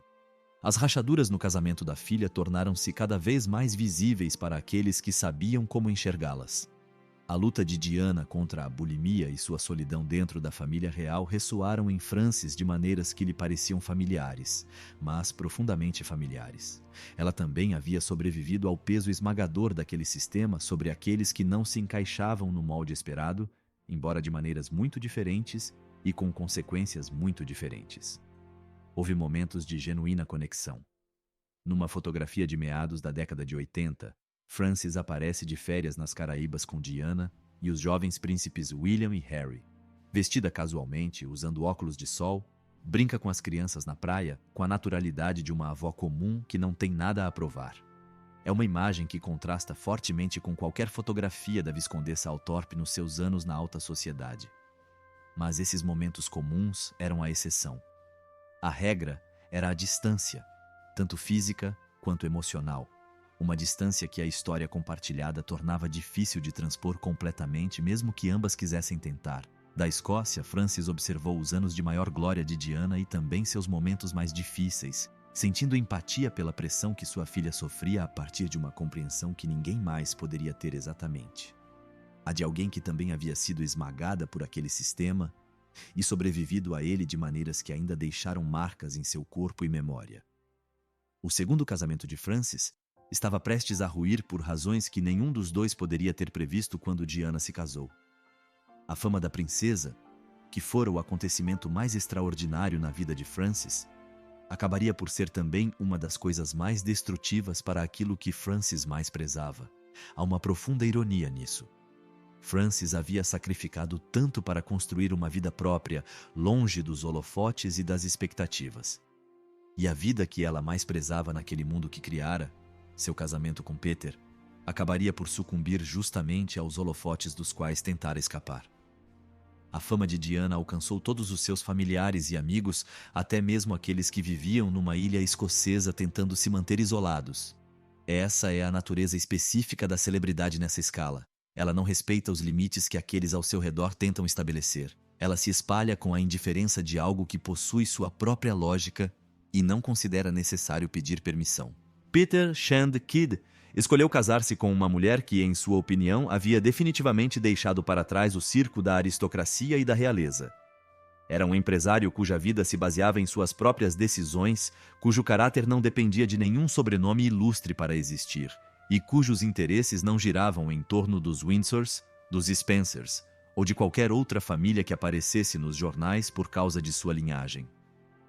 As rachaduras no casamento da filha tornaram-se cada vez mais visíveis para aqueles que sabiam como enxergá-las. A luta de Diana contra a bulimia e sua solidão dentro da família real ressoaram em Francis de maneiras que lhe pareciam familiares, mas profundamente familiares. Ela também havia sobrevivido ao peso esmagador daquele sistema sobre aqueles que não se encaixavam no molde esperado, embora de maneiras muito diferentes e com consequências muito diferentes. Houve momentos de genuína conexão. Numa fotografia de meados da década de 80, Francis aparece de férias nas Caraíbas com Diana e os jovens príncipes William e Harry. Vestida casualmente, usando óculos de sol, brinca com as crianças na praia com a naturalidade de uma avó comum que não tem nada a provar. É uma imagem que contrasta fortemente com qualquer fotografia da Viscondessa Althorpe nos seus anos na alta sociedade. Mas esses momentos comuns eram a exceção. A regra era a distância, tanto física quanto emocional. Uma distância que a história compartilhada tornava difícil de transpor completamente, mesmo que ambas quisessem tentar. Da Escócia, Francis observou os anos de maior glória de Diana e também seus momentos mais difíceis, sentindo empatia pela pressão que sua filha sofria a partir de uma compreensão que ninguém mais poderia ter exatamente. A de alguém que também havia sido esmagada por aquele sistema e sobrevivido a ele de maneiras que ainda deixaram marcas em seu corpo e memória. O segundo casamento de Francis estava prestes a ruir por razões que nenhum dos dois poderia ter previsto quando Diana se casou. A fama da princesa, que fora o acontecimento mais extraordinário na vida de Francis, acabaria por ser também uma das coisas mais destrutivas para aquilo que Francis mais prezava. Há uma profunda ironia nisso. Francis havia sacrificado tanto para construir uma vida própria, longe dos holofotes e das expectativas. E a vida que ela mais prezava naquele mundo que criara, seu casamento com Peter, acabaria por sucumbir justamente aos holofotes dos quais tentara escapar. A fama de Diana alcançou todos os seus familiares e amigos, até mesmo aqueles que viviam numa ilha escocesa tentando se manter isolados. Essa é a natureza específica da celebridade nessa escala. Ela não respeita os limites que aqueles ao seu redor tentam estabelecer. Ela se espalha com a indiferença de algo que possui sua própria lógica e não considera necessário pedir permissão. Peter Shand Kidd escolheu casar-se com uma mulher que, em sua opinião, havia definitivamente deixado para trás o circo da aristocracia e da realeza. Era um empresário cuja vida se baseava em suas próprias decisões, cujo caráter não dependia de nenhum sobrenome ilustre para existir, e cujos interesses não giravam em torno dos Windsors, dos Spencers, ou de qualquer outra família que aparecesse nos jornais por causa de sua linhagem.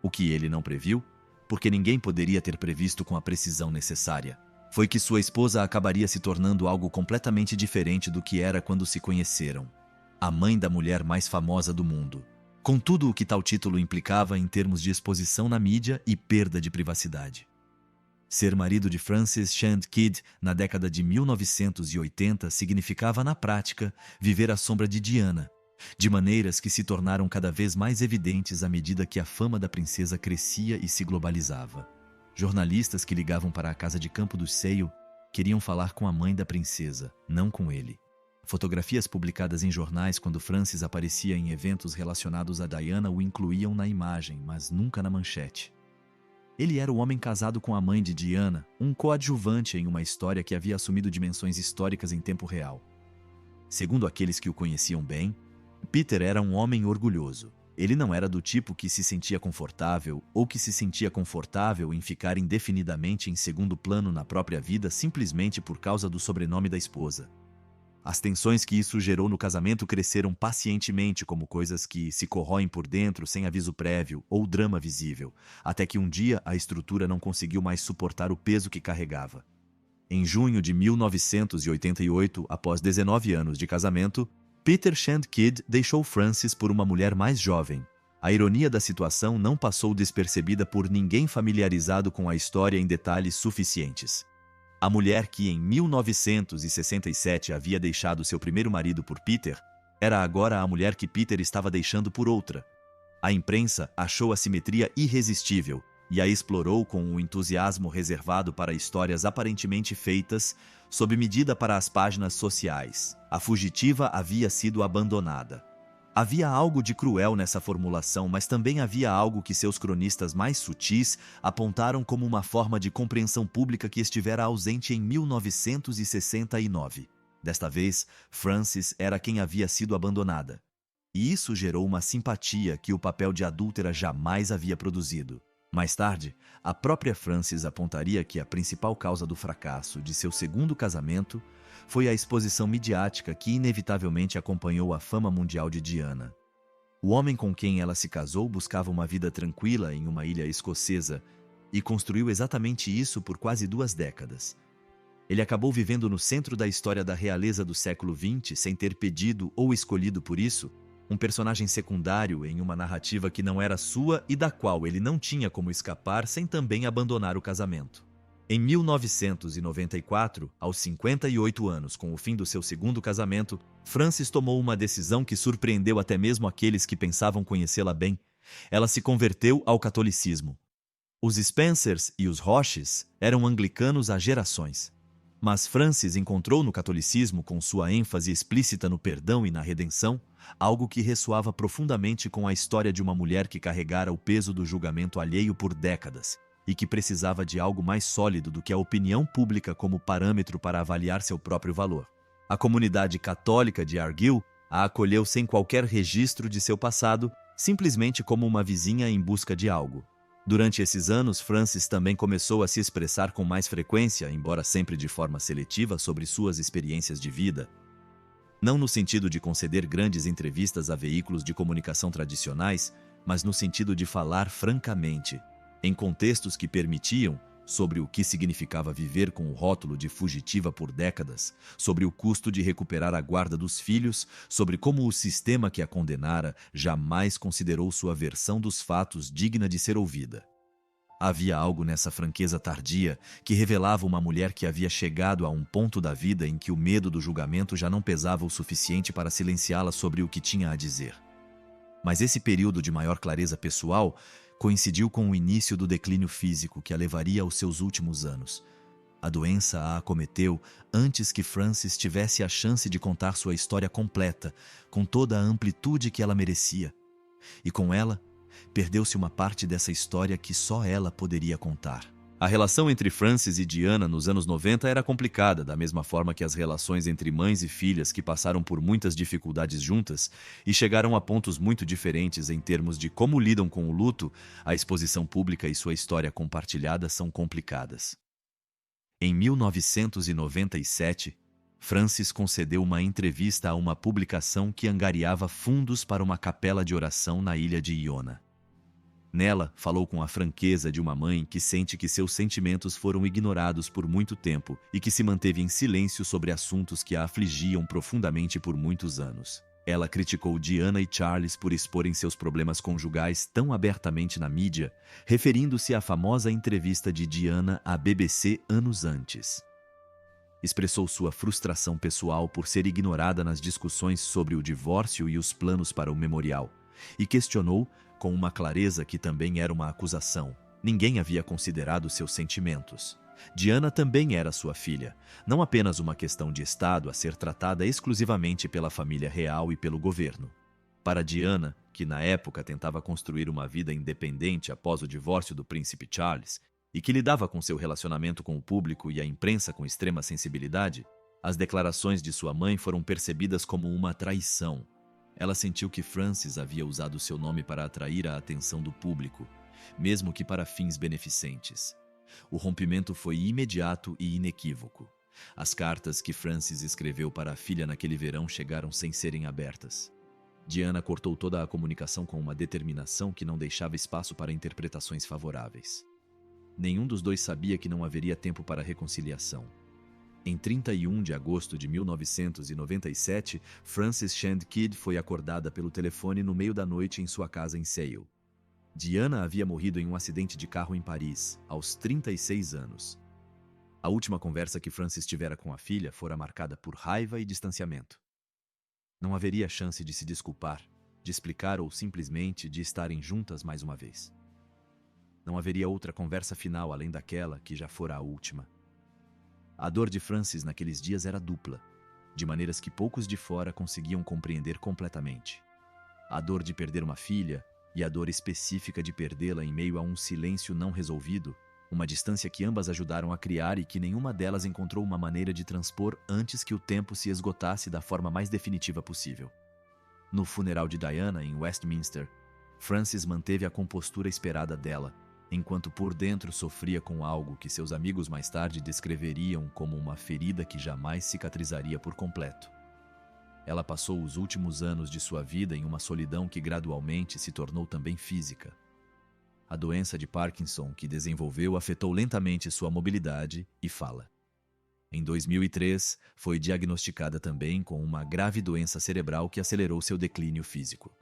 O que ele não previu, porque ninguém poderia ter previsto com a precisão necessária, foi que sua esposa acabaria se tornando algo completamente diferente do que era quando se conheceram. A mãe da mulher mais famosa do mundo. Com tudo o que tal título implicava em termos de exposição na mídia e perda de privacidade. Ser marido de Frances Shand Kidd na década de 1980 significava, na prática, viver à sombra de Diana, de maneiras que se tornaram cada vez mais evidentes à medida que a fama da princesa crescia e se globalizava. Jornalistas que ligavam para a casa de campo do Sale queriam falar com a mãe da princesa, não com ele. Fotografias publicadas em jornais quando Francis aparecia em eventos relacionados a Diana o incluíam na imagem, mas nunca na manchete. Ele era o homem casado com a mãe de Diana, um coadjuvante em uma história que havia assumido dimensões históricas em tempo real. Segundo aqueles que o conheciam bem, Peter era um homem orgulhoso. Ele não era do tipo que se sentia confortável ou que se sentia confortável em ficar indefinidamente em segundo plano na própria vida simplesmente por causa do sobrenome da esposa. As tensões que isso gerou no casamento cresceram pacientemente como coisas que se corroem por dentro sem aviso prévio ou drama visível, até que um dia a estrutura não conseguiu mais suportar o peso que carregava. Em junho de 1988, após 19 anos de casamento, Peter Shand Kidd deixou Frances por uma mulher mais jovem. A ironia da situação não passou despercebida por ninguém familiarizado com a história em detalhes suficientes. A mulher que em 1967 havia deixado seu primeiro marido por Peter, era agora a mulher que Peter estava deixando por outra. A imprensa achou a simetria irresistível e a explorou com um entusiasmo reservado para histórias aparentemente feitas, sob medida para as páginas sociais. A fugitiva havia sido abandonada. Havia algo de cruel nessa formulação, mas também havia algo que seus cronistas mais sutis apontaram como uma forma de compreensão pública que estivera ausente em 1969. Desta vez, Frances era quem havia sido abandonada. E isso gerou uma simpatia que o papel de adúltera jamais havia produzido. Mais tarde, a própria Frances apontaria que a principal causa do fracasso de seu segundo casamento foi a exposição midiática que inevitavelmente acompanhou a fama mundial de Diana. O homem com quem ela se casou buscava uma vida tranquila em uma ilha escocesa e construiu exatamente isso por quase 2 décadas. Ele acabou vivendo no centro da história da realeza do século XX sem ter pedido ou escolhido por isso, um personagem secundário em uma narrativa que não era sua e da qual ele não tinha como escapar sem também abandonar o casamento. Em 1994, aos 58 anos, com o fim do seu segundo casamento, Frances tomou uma decisão que surpreendeu até mesmo aqueles que pensavam conhecê-la bem. Ela se converteu ao catolicismo. Os Spencers e os Roches eram anglicanos há gerações. Mas Frances encontrou no catolicismo, com sua ênfase explícita no perdão e na redenção, algo que ressoava profundamente com a história de uma mulher que carregara o peso do julgamento alheio por décadas e que precisava de algo mais sólido do que a opinião pública como parâmetro para avaliar seu próprio valor. A comunidade católica de Argyll a acolheu sem qualquer registro de seu passado, simplesmente como uma vizinha em busca de algo. Durante esses anos, Frances também começou a se expressar com mais frequência, embora sempre de forma seletiva, sobre suas experiências de vida. Não no sentido de conceder grandes entrevistas a veículos de comunicação tradicionais, mas no sentido de falar francamente, em contextos que permitiam, sobre o que significava viver com o rótulo de fugitiva por décadas, sobre o custo de recuperar a guarda dos filhos, sobre como o sistema que a condenara jamais considerou sua versão dos fatos digna de ser ouvida. Havia algo nessa franqueza tardia que revelava uma mulher que havia chegado a um ponto da vida em que o medo do julgamento já não pesava o suficiente para silenciá-la sobre o que tinha a dizer. Mas esse período de maior clareza pessoal coincidiu com o início do declínio físico que a levaria aos seus últimos anos. A doença a acometeu antes que Frances tivesse a chance de contar sua história completa, com toda a amplitude que ela merecia. E com ela, perdeu-se uma parte dessa história que só ela poderia contar. A relação entre Frances e Diana nos anos 90 era complicada, da mesma forma que as relações entre mães e filhas que passaram por muitas dificuldades juntas e chegaram a pontos muito diferentes em termos de como lidam com o luto. A exposição pública e sua história compartilhada são complicadas. Em 1997, Frances concedeu uma entrevista a uma publicação que angariava fundos para uma capela de oração na ilha de Iona. Nela, falou com a franqueza de uma mãe que sente que seus sentimentos foram ignorados por muito tempo e que se manteve em silêncio sobre assuntos que a afligiam profundamente por muitos anos. Ela criticou Diana e Charles por exporem seus problemas conjugais tão abertamente na mídia, referindo-se à famosa entrevista de Diana à BBC anos antes. Expressou sua frustração pessoal por ser ignorada nas discussões sobre o divórcio e os planos para o memorial, e questionou, com uma clareza que também era uma acusação, ninguém havia considerado seus sentimentos. Diana também era sua filha, não apenas uma questão de Estado a ser tratada exclusivamente pela família real e pelo governo. Para Diana, que na época tentava construir uma vida independente após o divórcio do príncipe Charles, e que lidava com seu relacionamento com o público e a imprensa com extrema sensibilidade, as declarações de sua mãe foram percebidas como uma traição. Ela sentiu que Frances havia usado seu nome para atrair a atenção do público, mesmo que para fins beneficentes. O rompimento foi imediato e inequívoco. As cartas que Frances escreveu para a filha naquele verão chegaram sem serem abertas. Diana cortou toda a comunicação com uma determinação que não deixava espaço para interpretações favoráveis. Nenhum dos dois sabia que não haveria tempo para reconciliação. Em 31 de agosto de 1997, Frances Shand Kidd foi acordada pelo telefone no meio da noite em sua casa em Sale. Diana havia morrido em um acidente de carro em Paris, aos 36 anos. A última conversa que Frances tivera com a filha fora marcada por raiva e distanciamento. Não haveria chance de se desculpar, de explicar ou simplesmente de estarem juntas mais uma vez. Não haveria outra conversa final além daquela que já fora a última. A dor de Frances naqueles dias era dupla, de maneiras que poucos de fora conseguiam compreender completamente. A dor de perder uma filha e a dor específica de perdê-la em meio a um silêncio não resolvido, uma distância que ambas ajudaram a criar e que nenhuma delas encontrou uma maneira de transpor antes que o tempo se esgotasse da forma mais definitiva possível. No funeral de Diana, em Westminster, Frances manteve a compostura esperada dela, enquanto por dentro sofria com algo que seus amigos mais tarde descreveriam como uma ferida que jamais cicatrizaria por completo. Ela passou os últimos anos de sua vida em uma solidão que gradualmente se tornou também física. A doença de Parkinson que desenvolveu afetou lentamente sua mobilidade e fala. Em 2003, foi diagnosticada também com uma grave doença cerebral que acelerou seu declínio físico.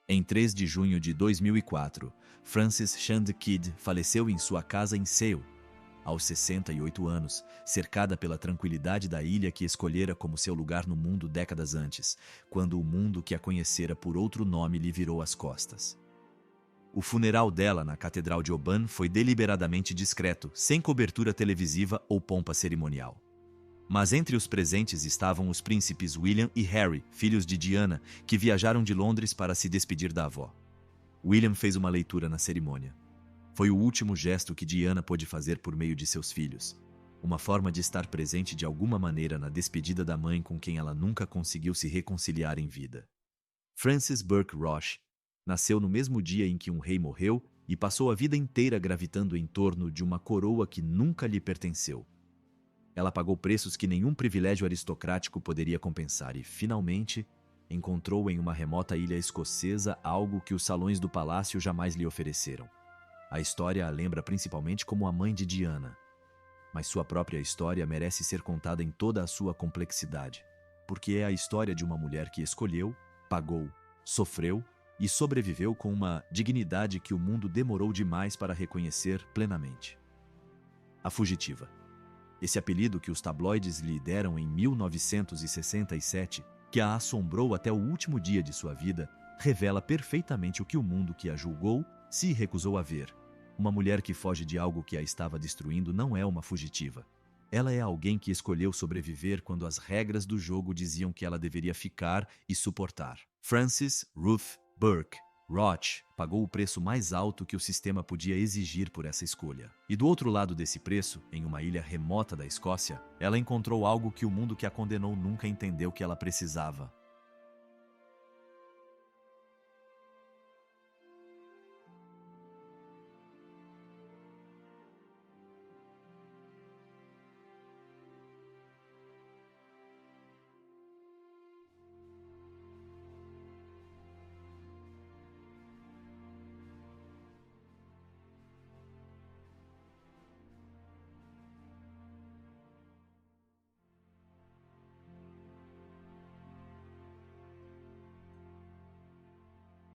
Em 3 de junho de 2004, Frances Shand Kidd faleceu em sua casa em Sale, aos 68 anos, cercada pela tranquilidade da ilha que escolhera como seu lugar no mundo décadas antes, quando o mundo que a conhecera por outro nome lhe virou as costas. O funeral dela na Catedral de Oban foi deliberadamente discreto, sem cobertura televisiva ou pompa cerimonial. Mas entre os presentes estavam os príncipes William e Harry, filhos de Diana, que viajaram de Londres para se despedir da avó. William fez uma leitura na cerimônia. Foi o último gesto que Diana pôde fazer por meio de seus filhos. Uma forma de estar presente de alguma maneira na despedida da mãe com quem ela nunca conseguiu se reconciliar em vida. Frances Burke Roche nasceu no mesmo dia em que um rei morreu e passou a vida inteira gravitando em torno de uma coroa que nunca lhe pertenceu. Ela pagou preços que nenhum privilégio aristocrático poderia compensar e, finalmente, encontrou em uma remota ilha escocesa algo que os salões do palácio jamais lhe ofereceram. A história a lembra principalmente como a mãe de Diana, mas sua própria história merece ser contada em toda a sua complexidade, porque é a história de uma mulher que escolheu, pagou, sofreu e sobreviveu com uma dignidade que o mundo demorou demais para reconhecer plenamente. A fugitiva. Esse apelido que os tabloides lhe deram em 1967, que a assombrou até o último dia de sua vida, revela perfeitamente o que o mundo que a julgou se recusou a ver. Uma mulher que foge de algo que a estava destruindo não é uma fugitiva. Ela é alguém que escolheu sobreviver quando as regras do jogo diziam que ela deveria ficar e suportar. Frances Ruth Burke Roach pagou o preço mais alto que o sistema podia exigir por essa escolha. E do outro lado desse preço, em uma ilha remota da Escócia, ela encontrou algo que o mundo que a condenou nunca entendeu que ela precisava: